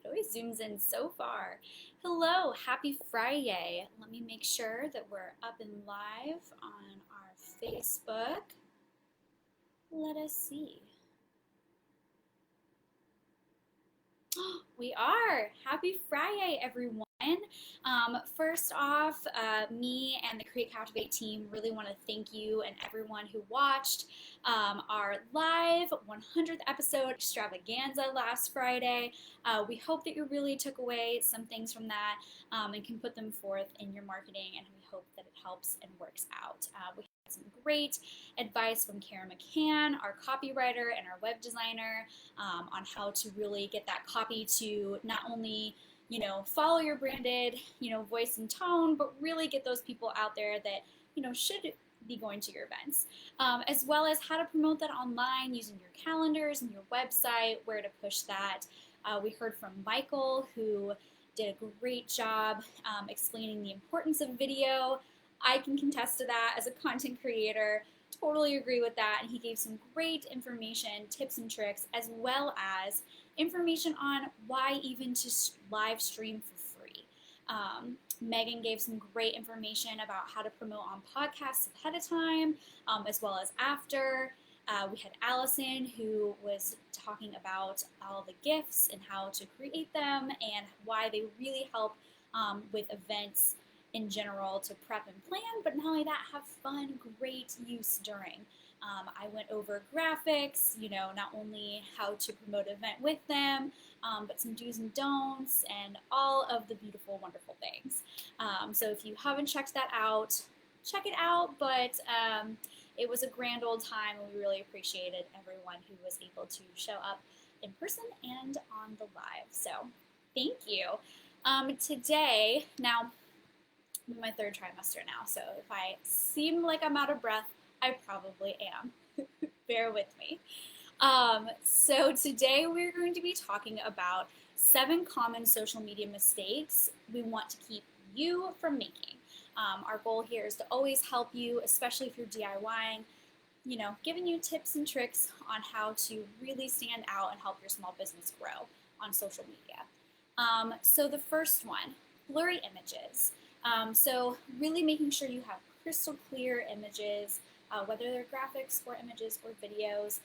It always zooms in so far. Hello, happy Friday. Let me make sure that we're up and live on our Facebook. Let us see. We are. Happy Friday, everyone. First off, me and the Create Captivate team really want to thank you and everyone who watched our live 100th episode extravaganza last Friday. We hope that you really took away some things from that and can put them forth in your marketing, and we hope that it helps and works out. We had some great advice from Kara McCann, our copywriter and our web designer, on how to really get that copy to not only follow your branded, voice and tone, but really get those people out there that, should be going to your events, as well as how to promote that online using your calendars and your website, where to push that. We heard from Michael, who did a great job explaining the importance of video. I can contest to that as a content creator. Totally agree with that, and he gave some great information, tips and tricks, as well as information on why even to live stream for free. Megan gave some great information about how to promote on podcasts ahead of time, as well as after. We had Allison, who was talking about all the gifts and how to create them and why they really help with events in general to prep and plan, but not only that, have fun, great use during. I went over graphics, not only how to promote an event with them, but some do's and don'ts and all of the beautiful, wonderful things. So if you haven't checked that out, check it out, but it was a grand old time, and we really appreciated everyone who was able to show up in person and on the live. So thank you. Today, now, I'm in my third trimester now, so if I seem like I'm out of breath, I probably am. Bear with me. So today we're going to be talking about 7 common social media mistakes we want to keep you from making. Our goal here is to always help you, especially if you're DIYing, giving you tips and tricks on how to really stand out and help your small business grow on social media. So the first one, blurry images. So really making sure you have crystal clear images, whether they're graphics or images or videos.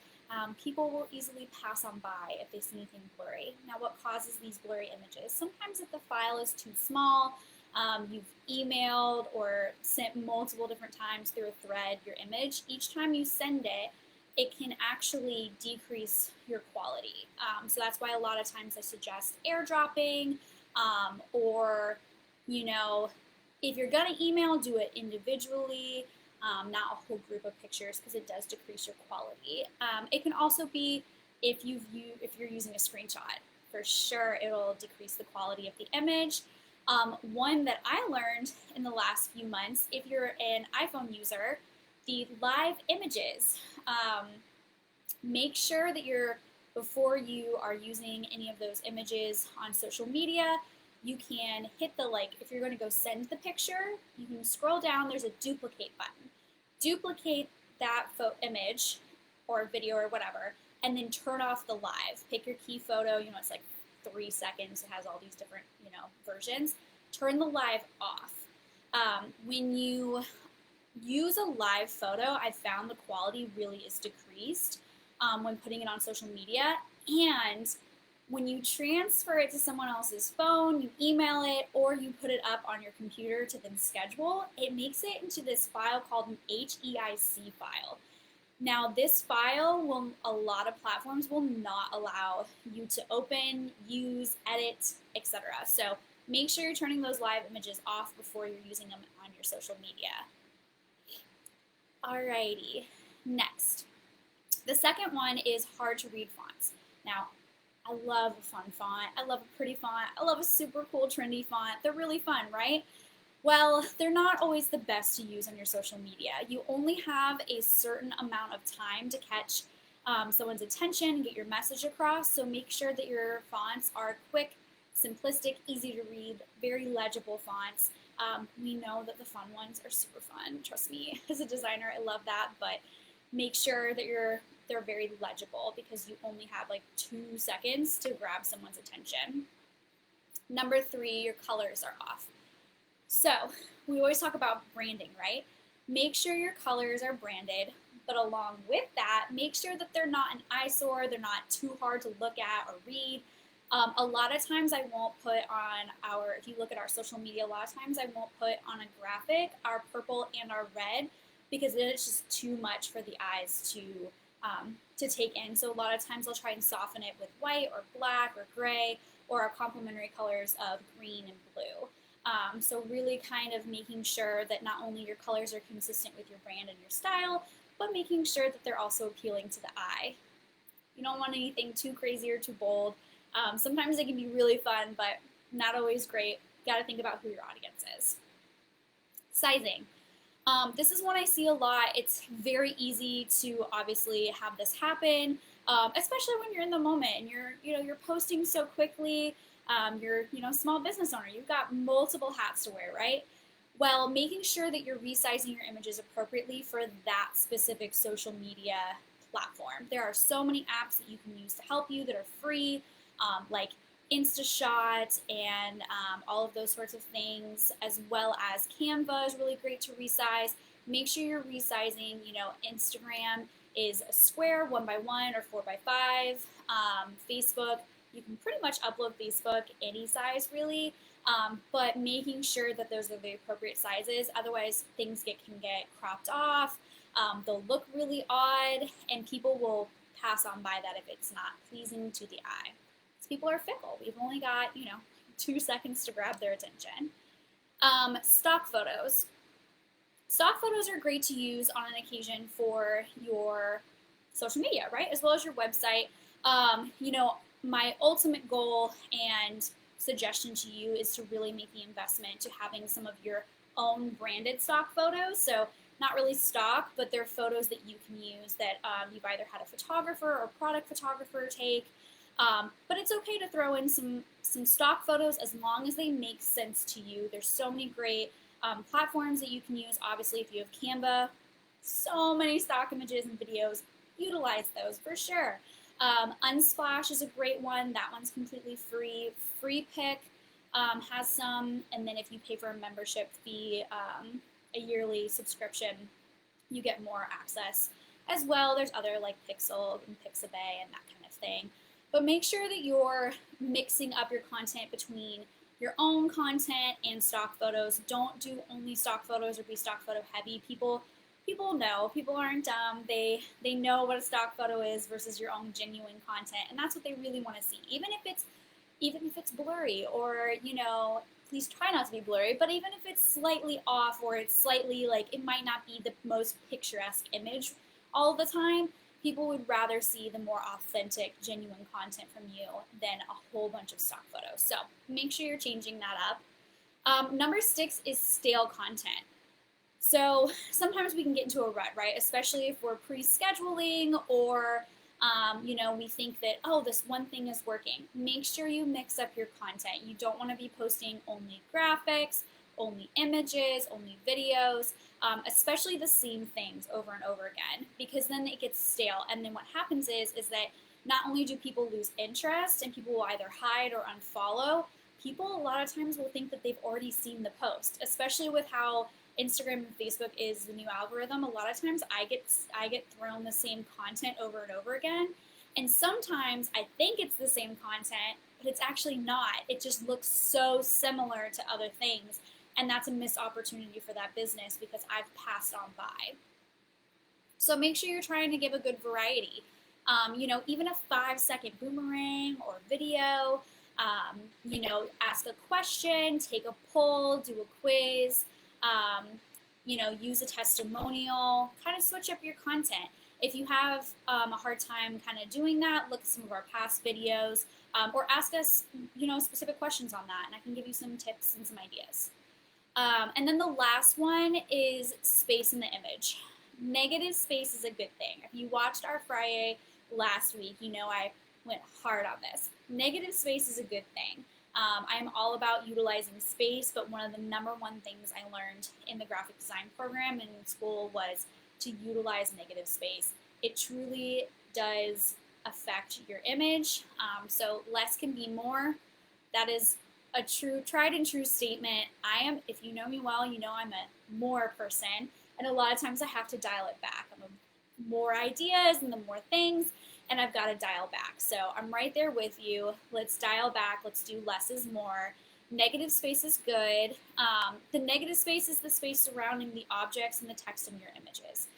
People will easily pass on by if they see anything blurry. Now, what causes these blurry images? Sometimes if the file is too small, you've emailed or sent multiple different times through a thread your image. Each time you send it, it can actually decrease your quality. So that's why a lot of times I suggest airdropping, or if you're gonna email, do it individually, not a whole group of pictures, because it does decrease your quality. It can also be if you're using a screenshot. For sure, it'll decrease the quality of the image. One that I learned in the last few months, if you're an iPhone user, the live images. Make sure that before you are using any of those images on social media, you can hit the if you're going to go send the picture, you can scroll down, there's a duplicate button. Duplicate that image or video or whatever, and then turn off the live. Pick your key photo, it's like 3 seconds, it has all these different, versions. Turn the live off. When you use a live photo, I found the quality really is decreased when putting it on social media, and when you transfer it to someone else's phone, you email it, or you put it up on your computer to then schedule, it makes it into this file called an HEIC file. Now, this file a lot of platforms will not allow you to open, use, edit, etc. So make sure you're turning those live images off before you're using them on your social media. Alrighty, next. The second one is hard to read fonts. Now, I love a fun font, I love a pretty font, I love a super cool trendy font. They're really fun, right? Well, they're not always the best to use on your social media. You only have a certain amount of time to catch someone's attention and get your message across, so make sure that your fonts are quick, simplistic, easy to read, very legible fonts. We know that the fun ones are super fun. Trust me, as a designer, I love that, but make sure that they're very legible, because you only have 2 seconds to grab someone's attention. Number 3, your colors are off. So we always talk about branding, right? Make sure your colors are branded, but along with that, make sure that they're not an eyesore, they're not too hard to look at or read. A lot of times I won't put on if you look at our social media, a lot of times I won't put on a graphic our purple and our red because then it's just too much for the eyes to take in. So a lot of times I'll try and soften it with white or black or gray or our complementary colors of green and blue. So really kind of making sure that not only your colors are consistent with your brand and your style, but making sure that they're also appealing to the eye. You don't want anything too crazy or too bold. Sometimes they can be really fun, but not always great. You gotta think about who your audience is. Sizing. This is one I see a lot. It's very easy to obviously have this happen, especially when you're in the moment and you're posting so quickly. You're a small business owner. You've got multiple hats to wear, right? Well, making sure that you're resizing your images appropriately for that specific social media platform. There are so many apps that you can use to help you that are free, like InstaShot and all of those sorts of things, as well as Canva is really great to resize. Make sure you're resizing. Instagram is a square 1x1 or 4x5. Facebook, you can pretty much upload Facebook any size really, but making sure that those are the appropriate sizes. Otherwise, things can get cropped off. They'll look really odd, and people will pass on by that if it's not pleasing to the eye. People are fickle. We've only got 2 seconds to grab their attention. Stock photos. Stock photos are great to use on an occasion for your social media, right? As well as your website. My ultimate goal and suggestion to you is to really make the investment to having some of your own branded stock photos. So not really stock, but they're photos that you can use that you've either had a photographer or product photographer take. But it's okay to throw in some stock photos as long as they make sense to you. There's so many great platforms that you can use. Obviously, if you have Canva, so many stock images and videos. Utilize those for sure. Unsplash is a great one. That one's completely free. FreePic has some, and then if you pay for a membership fee, a yearly subscription, you get more access as well. There's other like Pixel and Pixabay and that kind of thing. But make sure that you're mixing up your content between your own content and stock photos. Don't do only stock photos or be stock photo heavy. People know. People aren't dumb. They know what a stock photo is versus your own genuine content, and that's what they really want to see. Even if it's blurry, or please try not to be blurry, but even if it's slightly off or it's slightly it might not be the most picturesque image all the time, people would rather see the more authentic, genuine content from you than a whole bunch of stock photos. So make sure you're changing that up. Number 6 is stale content. So sometimes we can get into a rut, right? Especially if we're pre-scheduling or we think that, oh, this one thing is working. Make sure you mix up your content. You don't want to be posting only graphics, only images, only videos, especially the same things over and over again, because then it gets stale. And then what happens is that not only do people lose interest and people will either hide or unfollow, people a lot of times will think that they've already seen the post, especially with how Instagram and Facebook is the new algorithm. A lot of times I get thrown the same content over and over again. And sometimes I think it's the same content, but it's actually not. It just looks so similar to other things. And that's a missed opportunity for that business because I've passed on by. So make sure you're trying to give a good variety. Even a 5-second boomerang or video, ask a question, take a poll, do a quiz, use a testimonial, kind of switch up your content. If you have a hard time kind of doing that, look at some of our past videos or ask us, specific questions on that, and I can give you some tips and some ideas. And then the last one is space in the image. Negative space is a good thing. If you watched our FriYAY last week, I went hard on this. Negative space is a good thing. I'm all about utilizing space, but one of the number one things I learned in the graphic design program in school was to utilize negative space. It truly does affect your image. So less can be more. That is a true, tried and true statement. I am, if you know me well, you know I'm a more person, and a lot of times I have to dial it back. I'm a more ideas and the more things, and I've got to dial back. So I'm right there with you. Let's dial back. Let's do less is more. Negative space is good. The negative space is the space surrounding the objects and the text in your images.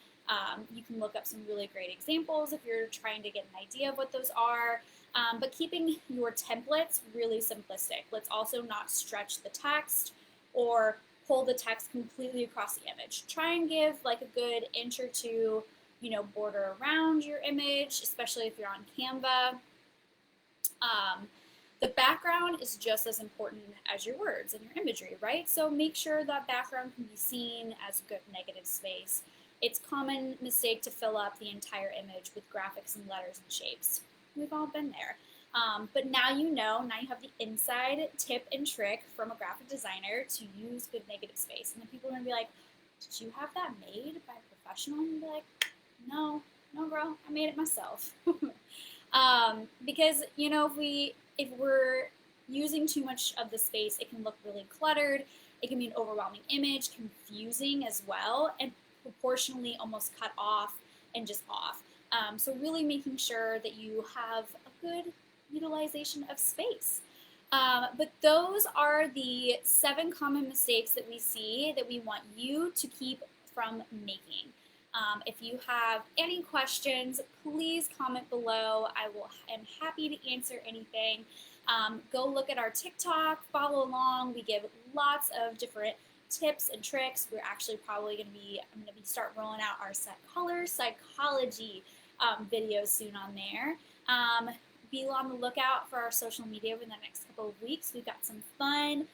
You can look up some really great examples if you're trying to get an idea of what those are. But keeping your templates really simplistic. Let's also not stretch the text or pull the text completely across the image. Try and give like a good inch or two, border around your image, especially if you're on Canva. The background is just as important as your words and your imagery, right? So make sure that background can be seen as a good negative space. It's a common mistake to fill up the entire image with graphics and letters and shapes. We've all been there. But now now you have the inside tip and trick from a graphic designer to use good negative space. And then people are going to be like, did you have that made by a professional? And you'll be like, no, girl, I made it myself. Because, if we're using too much of the space, it can look really cluttered. It can be an overwhelming image, confusing as well, and proportionally almost cut off and just off. So really making sure that you have a good utilization of space. But those are the 7 common mistakes that we see that we want you to keep from making. If you have any questions, please comment below. I'm happy to answer anything. Go look at our TikTok, follow along. We give lots of different tips and tricks. We're actually probably I'm going to start rolling out our color psychology videos soon on there. Be on the lookout for our social media over the next couple of weeks. We've got some fun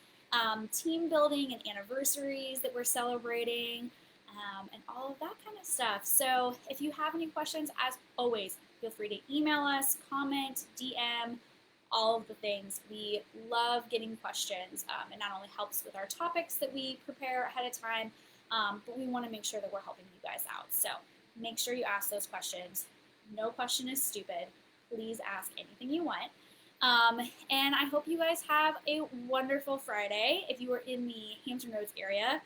team building and anniversaries that we're celebrating. And all of that kind of stuff. So if you have any questions, as always, feel free to email us, comment, DM, all of the things. We love getting questions. It not only helps with our topics that we prepare ahead of time, but we want to make sure that we're helping you guys out. So make sure you ask those questions. No question is stupid. Please ask anything you want. And I hope you guys have a wonderful Friday. If you are in the Hampton Roads area,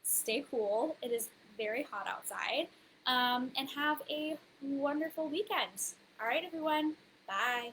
stay cool. It is very hot outside. And have a wonderful weekend. All right, everyone. Bye.